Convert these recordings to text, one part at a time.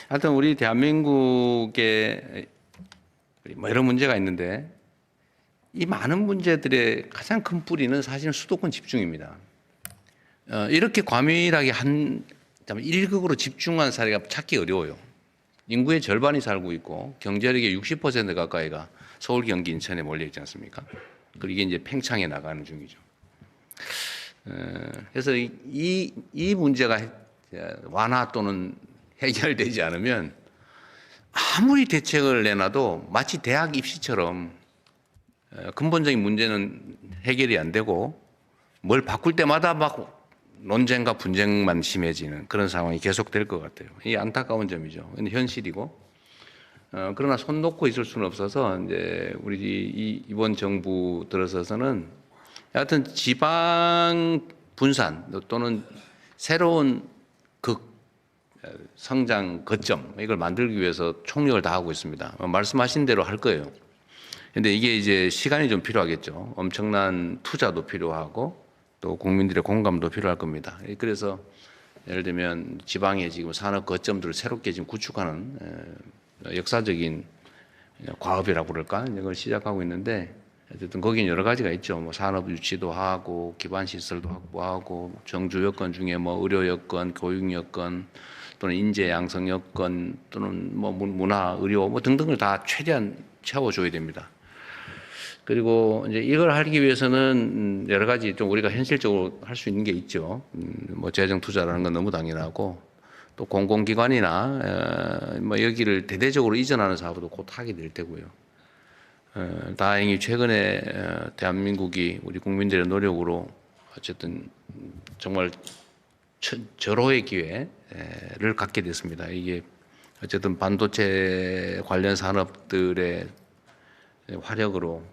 하여튼 우리 대한민국에 뭐 여러 문제가 있는데 이 많은 문제들의 가장 큰 뿌리는 사실은 수도권 집중입니다. 이렇게 과밀하게 한 1극으로 집중한 사례가 찾기 어려워요. 인구의 절반이 살고 있고 경제력의 60% 가까이가 서울, 경기, 인천에 몰려 있지 않습니까? 그리고 이게 이제 팽창해 나가는 중이죠. 그래서 이 문제가 완화 또는 해결되지 않으면 아무리 대책을 내놔도 마치 대학 입시처럼 근본적인 문제는 해결이 안 되고 뭘 바꿀 때마다 막 논쟁과 분쟁만 심해지는 그런 상황이 계속될 것 같아요. 이게 안타까운 점이죠. 근데 현실이고. 그러나 손 놓고 있을 수는 없어서 이제 우리 이번 정부 들어서서는 하여튼 지방 분산 또는 새로운 성장 거점 이걸 만들기 위해서 총력을 다하고 있습니다. 말씀하신 대로 할 거예요. 근데 이게 이제 시간이 좀 필요하겠죠. 엄청난 투자도 필요하고 또 국민들의 공감도 필요할 겁니다. 그래서 예를 들면 지방에 지금 산업 거점들을 새롭게 지금 구축하는 역사적인 과업이라고 그럴까? 이걸 시작하고 있는데 어쨌든 거기는 여러 가지가 있죠. 뭐 산업 유치도 하고 기반 시설도 확보하고 정주 여건 중에 뭐 의료 여건, 교육 여건 또는 인재 양성 여건 또는 뭐 문화, 의료 뭐 등등을 다 최대한 채워줘야 됩니다. 그리고 이제 이걸 하기 위해서는 여러 가지 좀 우리가 현실적으로 할 수 있는 게 있죠. 뭐 재정 투자라는 건 너무 당연하고 또 공공기관이나 뭐 여기를 대대적으로 이전하는 사업도 곧 하게 될 테고요. 다행히 최근에 대한민국이 우리 국민들의 노력으로 어쨌든 정말 절호의 기회를 갖게 됐습니다. 이게 어쨌든 반도체 관련 산업들의 화력으로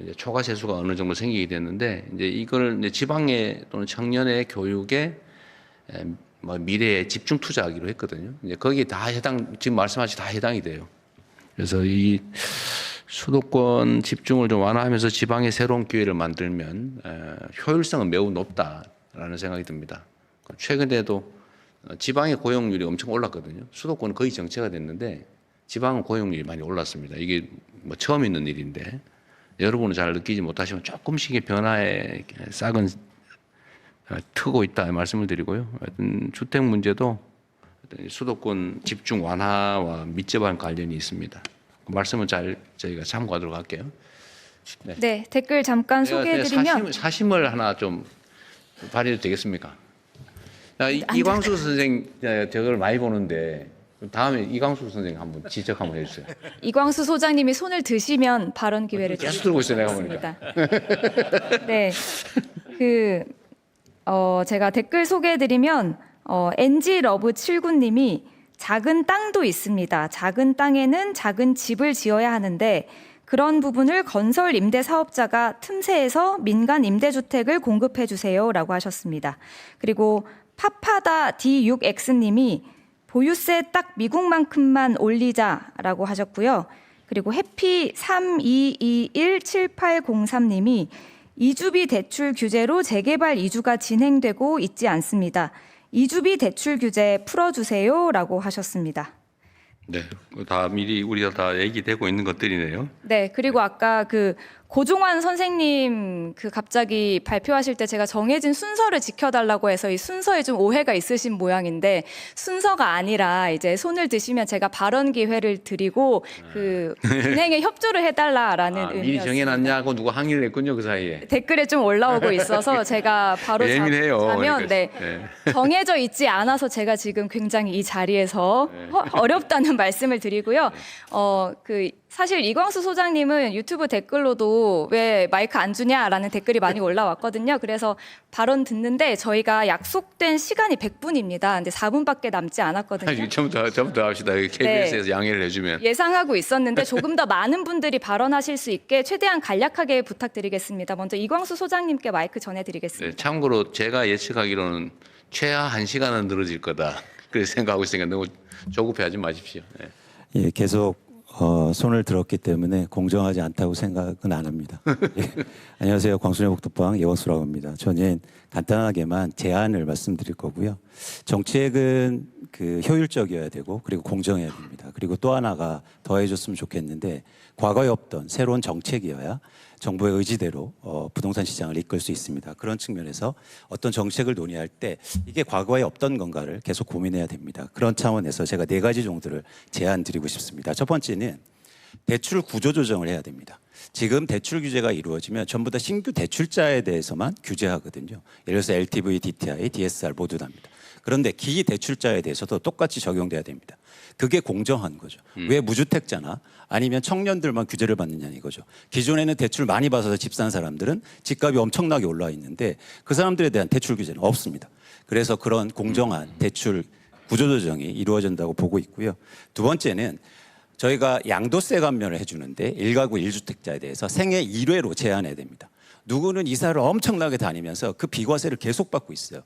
이제 초과 세수가 어느 정도 생기게 됐는데 이제 이걸 이제 지방의 또는 청년의 교육에 뭐 미래에 집중 투자하기로 했거든요. 이제 거기에 다 지금 말씀하신 다 해당이 돼요. 그래서 이 수도권 집중을 좀 완화하면서 지방의 새로운 기회를 만들면 효율성은 매우 높다라는 생각이 듭니다. 최근에도 지방의 고용률이 엄청 올랐거든요. 수도권은 거의 정체가 됐는데 지방은 고용률이 많이 올랐습니다. 이게 뭐 처음 있는 일인데 여러분은 잘 느끼지 못하시면 조금씩의 변화에 싹은 트고 있다 말씀을 드리고요. 주택 문제도 수도권 집중 완화와密接한 관련이 있습니다. 그 말씀은 잘 저희가 참고하도록 할게요. 네, 댓글 잠깐 소개해드리면 사심을 하나 좀 발휘해도 되겠습니까? 이광수 선생 저걸 많이 보는데 다음에 이광수 선생 한번 지적 한번 해주세요. 이광수 소장님이 손을 드시면 발언 기회를 계속 들고 있어요, 내가 보니까. 네, 제가 댓글 소개해드리면 NG러브 79님이 작은 땅도 있습니다. 작은 땅에는 작은 집을 지어야 하는데 그런 부분을 건설 임대 사업자가 틈새에서 민간 임대주택을 공급해 주세요라고 하셨습니다. 그리고 파파다 D6X님이 보유세 딱 미국만큼만 올리자라고 하셨고요. 그리고 해피 32217803님이 이주비 대출 규제로 재개발 이주가 진행되고 있지 않습니다. 이주비 대출 규제 풀어주세요라고 하셨습니다. 네, 다 미리 우리가 다 얘기되고 있는 것들이네요. 네, 그리고 아까 고종환 선생님 갑자기 발표하실 때 제가 정해진 순서를 지켜달라고 해서 이 순서에 좀 오해가 있으신 모양인데 순서가 아니라 이제 손을 드시면 제가 발언 기회를 드리고 진행에 협조를 해달라라는 의미였습니다. 미리 정해놨냐고 누가 항의를 했군요 그 사이에. 댓글에 좀 올라오고 있어서 제가 바로 예민해요. 자면 정해져 있지 않아서 제가 지금 굉장히 이 자리에서 어렵다는 말씀을 드리고요. 사실 이광수 소장님은 유튜브 댓글로도 왜 마이크 안 주냐라는 댓글이 많이 올라왔거든요. 그래서 발언 듣는데 저희가 약속된 시간이 100분입니다. 근데 4분밖에 남지 않았거든요. 처음부터 합시다. KBS에서 양해를 해주면. 예상하고 있었는데 조금 더 많은 분들이 발언하실 수 있게 최대한 간략하게 부탁드리겠습니다. 먼저 이광수 소장님께 마이크 전해드리겠습니다. 네, 참고로 제가 예측하기로는 최하 1시간은 늘어질 거다. 그렇게 생각하고 있으니까 너무 조급해하지 마십시오. 네. 예, 계속 손을 들었기 때문에 공정하지 않다고 생각은 안 합니다. 예. 안녕하세요. 광순의 복덕방 예원수라고 합니다. 저는 간단하게만 제안을 말씀드릴 거고요. 정책은 그 효율적이어야 되고 그리고 공정해야 됩니다. 그리고 또 하나가 더해줬으면 좋겠는데 과거에 없던 새로운 정책이어야 정부의 의지대로 부동산 시장을 이끌 수 있습니다. 그런 측면에서 어떤 정책을 논의할 때 이게 과거에 없던 건가를 계속 고민해야 됩니다. 그런 차원에서 제가 4가지 정도를 제안 드리고 싶습니다. 첫 번째는 대출 구조 조정을 해야 됩니다. 지금 대출 규제가 이루어지면 전부 다 신규 대출자에 대해서만 규제하거든요. 예를 들어서 LTV, DTI, DSR 모두 다입니다. 그런데 기 대출자에 대해서도 똑같이 적용돼야 됩니다. 그게 공정한 거죠. 왜 무주택자나 아니면 청년들만 규제를 받느냐 이거죠. 기존에는 대출 많이 받아서 집 산 사람들은 집값이 엄청나게 올라 있는데 그 사람들에 대한 대출 규제는 없습니다. 그래서 그런 공정한 대출 구조조정이 이루어진다고 보고 있고요. 두 번째는 저희가 양도세 감면을 해주는데 1가구 1주택자에 대해서 생애 1회로 제한해야 됩니다. 누구는 이사를 엄청나게 다니면서 그 비과세를 계속 받고 있어요.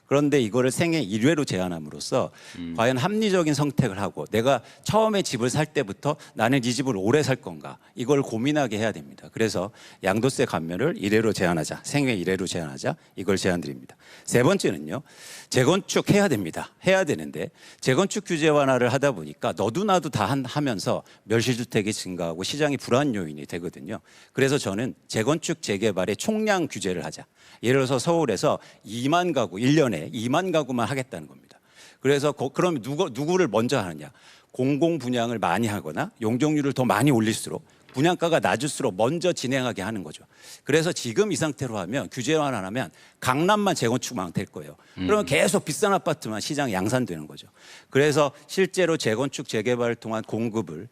그런데 이거를 생애 1회로 제한함으로써 과연 합리적인 선택을 하고 내가 처음에 집을 살 때부터 나는 이 집을 오래 살 건가 이걸 고민하게 해야 됩니다. 그래서 양도세 감면을 1회로 제한하자. 생애 1회로 제한하자. 이걸 제안드립니다. 세 번째는요. 재건축 해야 됩니다. 해야 되는데 재건축 규제 완화를 하다 보니까 너도 나도 다 하면서 멸실주택이 증가하고 시장이 불안 요인이 되거든요. 그래서 저는 재건축 재개발의 총량 규제를 하자. 예를 들어서 서울에서 2만 가구 1년에 2만 가구만 하겠다는 겁니다. 그래서 그럼 누구를 먼저 하느냐? 공공 분양을 많이 하거나 용적률을 더 많이 올릴수록 분양가가 낮을수록 먼저 진행하게 하는 거죠. 그래서 지금 이 상태로 하면 규제 완화하면 강남만 재건축만 될 거예요. 그러면 계속 비싼 아파트만 시장 양산되는 거죠. 그래서 실제로 재건축 재개발을 통한 공급을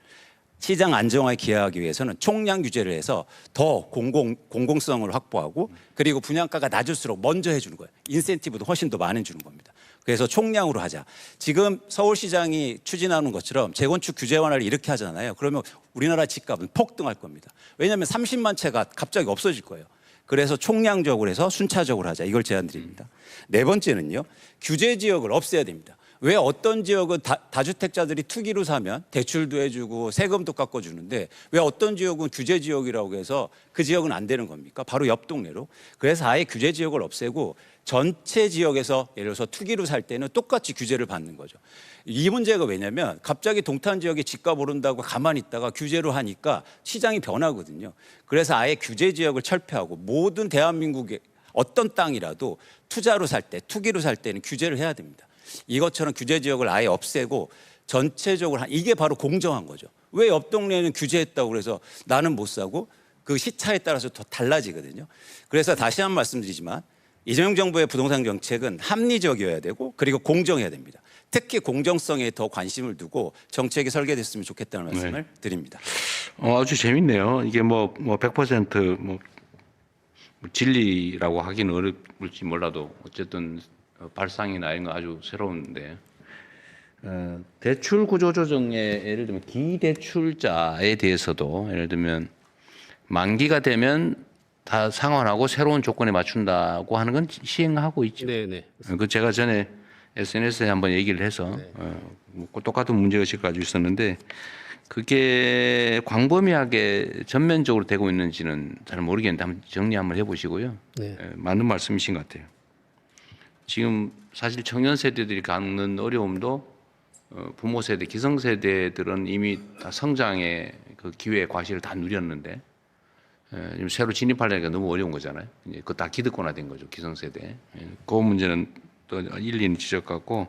시장 안정화에 기여하기 위해서는 총량 규제를 해서 더 공공성을 확보하고 그리고 분양가가 낮을수록 먼저 해주는 거예요. 인센티브도 훨씬 더 많이 주는 겁니다. 그래서 총량으로 하자. 지금 서울시장이 추진하는 것처럼 재건축 규제 완화를 이렇게 하잖아요. 그러면 우리나라 집값은 폭등할 겁니다. 왜냐하면 30만 채가 갑자기 없어질 거예요. 그래서 총량적으로 해서 순차적으로 하자. 이걸 제안드립니다. 네 번째는요. 규제 지역을 없애야 됩니다. 왜 어떤 지역은 다주택자들이 투기로 사면 대출도 해주고 세금도 깎아주는데 왜 어떤 지역은 규제 지역이라고 해서 그 지역은 안 되는 겁니까? 바로 옆 동네로. 그래서 아예 규제 지역을 없애고 전체 지역에서 예를 들어서 투기로 살 때는 똑같이 규제를 받는 거죠. 이 문제가 왜냐면 갑자기 동탄 지역에 집값 오른다고 가만히 있다가 규제로 하니까 시장이 변하거든요. 그래서 아예 규제 지역을 철폐하고 모든 대한민국의 어떤 땅이라도 투자로 살 때, 투기로 살 때는 규제를 해야 됩니다. 이것처럼 규제 지역을 아예 없애고 전체적으로 이게 바로 공정한 거죠. 왜 옆 동네는 규제했다고 그래서 나는 못 사고 그 시차에 따라서 더 달라지거든요. 그래서 다시 한 번 말씀드리지만 이재명 정부의 부동산 정책은 합리적이어야 되고 그리고 공정해야 됩니다. 특히 공정성에 더 관심을 두고 정책이 설계됐으면 좋겠다는 말씀을 드립니다. 아주 재밌네요. 이게 뭐 100% 진리라고 하기는 어렵을지 몰라도 어쨌든 발상이나 이런 거 아주 새로운데 대출 구조 조정에 예를 들면 기대출자에 대해서도 예를 들면 만기가 되면 다 상환하고 새로운 조건에 맞춘다고 하는 건 시행하고 있죠. 네네. 그 제가 전에 SNS에 한번 얘기를 해서 똑같은 문제의식을 가지고 있었는데 그게 광범위하게 전면적으로 되고 있는지는 잘 모르겠는데 한번 정리 한번 해보시고요. 네. 맞는 말씀이신 것 같아요. 지금 사실 청년 세대들이 갖는 어려움도 부모 세대, 기성 세대들은 이미 다 성장의 그 기회, 과실을 다 누렸는데 지금 새로 진입하려니까 너무 어려운 거잖아요. 이제 그거 다 기득권화된 거죠, 기성 세대. 그 문제는 또 일리는 지적하고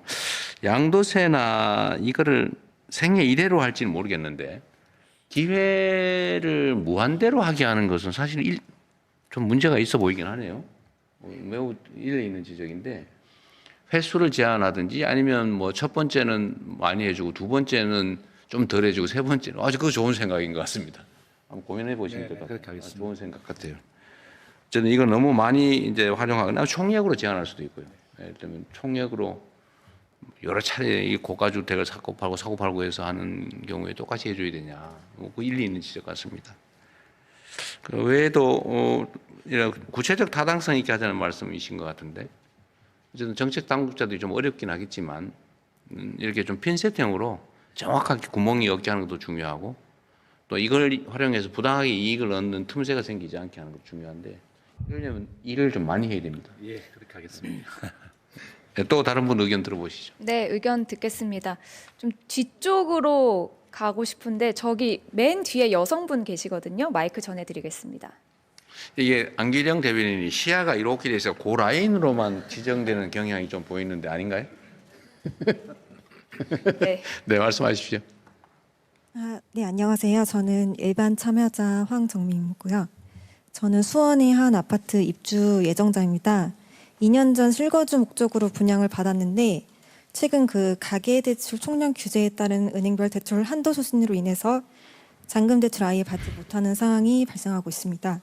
양도세나 이거를 생애 1회로 할지는 모르겠는데 기회를 무한대로 하게 하는 것은 사실 좀 문제가 있어 보이긴 하네요. 매우 일리 있는 지적인데 횟수를 제한하든지 아니면 뭐 첫 번째는 많이 해주고 두 번째는 좀 덜 해주고 세 번째는 아주 그거 좋은 생각인 것 같습니다. 한번 고민해 보시면 될 것 같아요. 그렇게 하겠습니다. 좋은 생각 같아요. 저는 이거 너무 많이 이제 활용하거나 총액으로 제한할 수도 있고요. 예를 들면 총액으로 여러 차례 이 고가주택을 사고 팔고 해서 하는 경우에 똑같이 해줘야 되냐? 그 일리 있는 지적 같습니다. 그 외에도 이런 구체적 타당성 있게 하자는 말씀이신 것 같은데, 어쨌든 정책 당국자들이 좀 어렵긴 하겠지만 이렇게 좀 핀셋형으로 정확하게 구멍이 없게 하는 것도 중요하고 또 이걸 활용해서 부당하게 이익을 얻는 틈새가 생기지 않게 하는 것도 중요한데 이러려면 일을 좀 많이 해야 됩니다. 예, 그렇게 하겠습니다. 네, 또 다른 분 의견 들어보시죠. 네, 의견 듣겠습니다. 좀 뒤쪽으로 가고 싶은데 저기 맨 뒤에 여성분 계시거든요. 마이크 전해드리겠습니다. 이게 안기령 대변인이 시야가 이렇게 돼서 그 라인으로만 지정되는 경향이 좀 보이는데 아닌가요? 네. 네, 말씀하십시오. 네, 안녕하세요. 저는 일반 참여자 황정민이고요. 저는 수원의 한 아파트 입주 예정자입니다. 2년 전 실거주 목적으로 분양을 받았는데 최근 그 가계대출 총량 규제에 따른 은행별 대출 한도 소진으로 인해서 잔금 대출 아예 받지 못하는 상황이 발생하고 있습니다.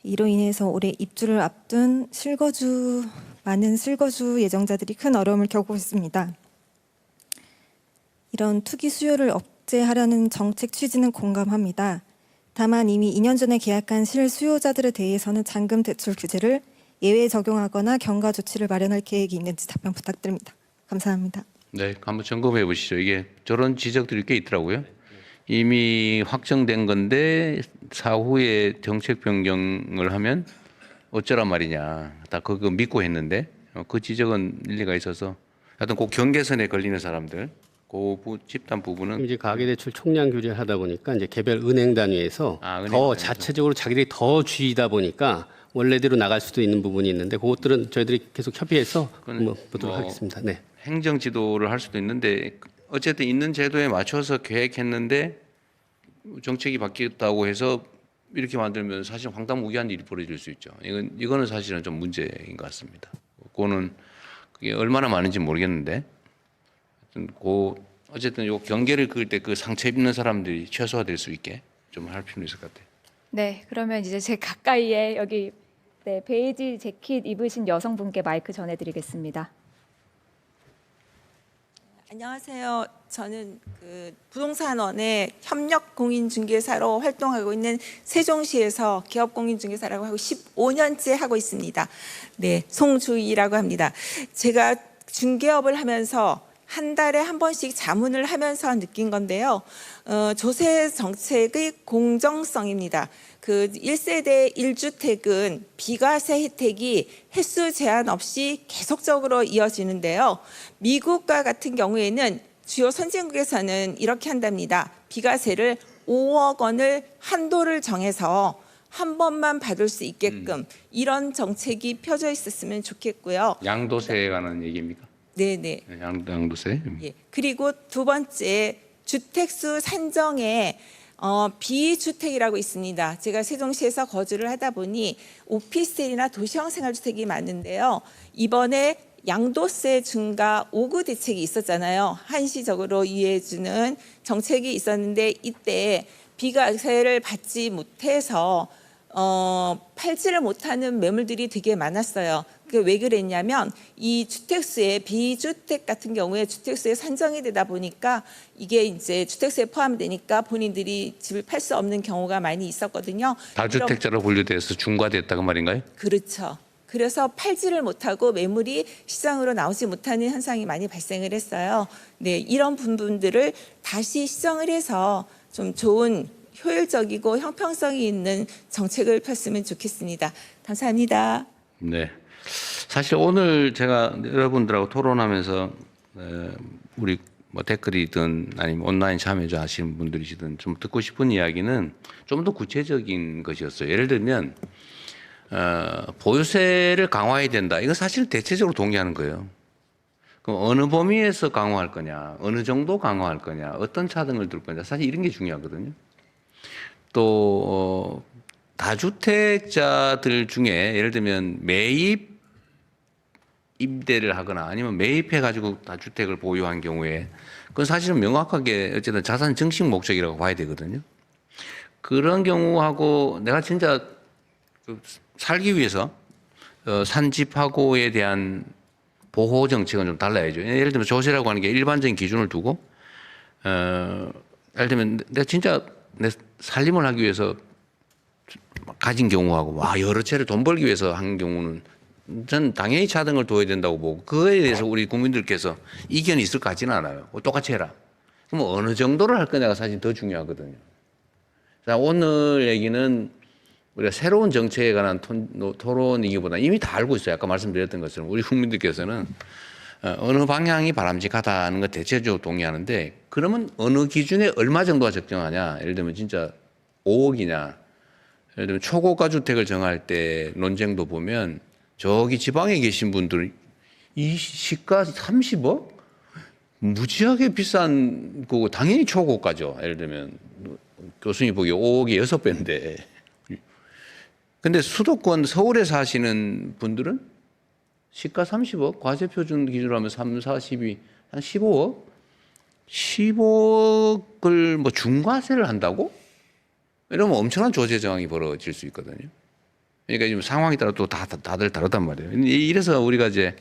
이로 인해서 올해 입주를 앞둔 많은 실거주 예정자들이 큰 어려움을 겪고 있습니다. 이런 투기 수요를 억제하려는 정책 취지는 공감합니다. 다만 이미 2년 전에 계약한 실수요자들에 대해서는 잔금 대출 규제를 예외 적용하거나 경과 조치를 마련할 계획이 있는지 답변 부탁드립니다. 감사합니다. 네, 한번 점검해 보시죠. 이게 저런 지적들이 꽤 있더라고요. 이미 확정된 건데 사후에 정책 변경을 하면 어쩌란 말이냐. 다 그거 믿고 했는데 그 지적은 일리가 있어서 하여튼 그 경계선에 걸리는 사람들 집단 부분은 이제 가계대출 총량 규제를 하다 보니까 이제 개별 은행 단위에서 은행 더 단위에서. 자체적으로 자기들이 더 쥐다 보니까 원래대로 나갈 수도 있는 부분이 있는데 그것들은 저희들이 계속 협의해서 보도록 하겠습니다. 네. 행정 지도를 할 수도 있는데 어쨌든 있는 제도에 맞춰서 계획했는데 정책이 바뀌었다고 해서 이렇게 만들면 사실 황당무계한 일이 벌어질 수 있죠. 이거는 사실은 좀 문제인 것 같습니다. 그거는 그게 얼마나 많은지 모르겠는데 어쨌든 요 경계를 그을 때 그 상처 입는 사람들이 최소화될 수 있게 좀 할 필요는 있을 것 같아요. 네, 그러면 이제 제 가까이에 여기 네, 베이지 재킷 입으신 여성분께 마이크 전해드리겠습니다. 안녕하세요. 저는 그 부동산원의 협력 공인중개사로 활동하고 있는 세종시에서 기업 공인중개사라고 하고 15년째 하고 있습니다. 네, 송주희라고 합니다. 제가 중개업을 하면서 한 달에 한 번씩 자문을 하면서 느낀 건데요. 조세 정책의 공정성입니다. 그 1세대 1주택은 비과세 혜택이 횟수 제한 없이 계속적으로 이어지는데요. 미국과 같은 경우에는 주요 선진국에서는 이렇게 한답니다. 비과세를 5억 원을 한도를 정해서 한 번만 받을 수 있게끔 이런 정책이 펴져 있었으면 좋겠고요. 양도세에 관한 얘기입니까? 네네. 양도세. 예. 그리고 두 번째 주택수 산정에 비주택이라고 있습니다. 제가 세종시에서 거주를 하다 보니 오피스텔이나 도시형 생활주택이 많은데요. 이번에 양도세 증가 5구 대책이 있었잖아요. 한시적으로 유예해주는 정책이 있었는데 이때 비과세를 받지 못해서 팔지를 못하는 매물들이 되게 많았어요. 그게 왜 그랬냐면 이 주택수에 비주택 같은 경우에 주택수에 산정이 되다 보니까 이게 이제 주택수에 포함되니까 본인들이 집을 팔 수 없는 경우가 많이 있었거든요. 다주택자로 분류돼서 중과됐다고 말인가요? 그렇죠. 그래서 팔지를 못하고 매물이 시장으로 나오지 못하는 현상이 많이 발생을 했어요. 네, 이런 부분들을 다시 시정을 해서 좀 좋은 효율적이고 형평성이 있는 정책을 폈으면 좋겠습니다. 감사합니다. 네. 사실 오늘 제가 여러분들하고 토론하면서 우리 뭐 댓글이든 아니면 온라인 참여자 하시는 분들이시든 좀 듣고 싶은 이야기는 좀 더 구체적인 것이었어요. 예를 들면 보유세를 강화해야 된다. 이거 사실 대체적으로 동의하는 거예요. 그럼 어느 범위에서 강화할 거냐, 어느 정도 강화할 거냐, 어떤 차등을 둘 거냐, 사실 이런 게 중요하거든요. 또 다주택자들 중에 예를 들면 매입 임대를 하거나 아니면 매입해 가지고 다주택을 보유한 경우에 그건 사실은 명확하게 어쨌든 자산 증식 목적이라고 봐야 되거든요. 그런 경우하고 내가 진짜 살기 위해서 산집하고에 대한 보호 정책은 좀 달라야죠. 예를 들면 조세라고 하는 게 일반적인 기준을 두고 예를 들면 내가 진짜 내 살림을 하기 위해서 가진 경우하고 여러 채를 돈 벌기 위해서 한 경우는 전 당연히 차등을 둬야 된다고 보고 그거에 대해서 우리 국민들께서 이견이 있을 것 같지는 않아요. 똑같이 해라. 그럼 어느 정도를 할 거냐가 사실 더 중요하거든요. 자, 오늘 얘기는 우리가 새로운 정책에 관한 토론이기보다 이미 다 알고 있어요. 아까 말씀드렸던 것처럼 우리 국민들께서는 어느 방향이 바람직하다는 거 대체적으로 동의하는데 그러면 어느 기준에 얼마 정도가 적정하냐? 예를 들면 진짜 5억이냐? 예를 들면 초고가 주택을 정할 때 논쟁도 보면 저기 지방에 계신 분들 이 시가 30억? 무지하게 비싼 거고 당연히 초고가죠. 예를 들면 교수님 보기에 5억이 6배인데. 근데 수도권 서울에 사시는 분들은 시가 30억, 과세 표준 기준으로 하면 3, 4, 12, 한 15억? 15억을 뭐 중과세를 한다고? 이러면 엄청난 조세 저항이 벌어질 수 있거든요. 그러니까 지금 상황에 따라 또 다들 다르단 말이에요. 이래서 우리가 이제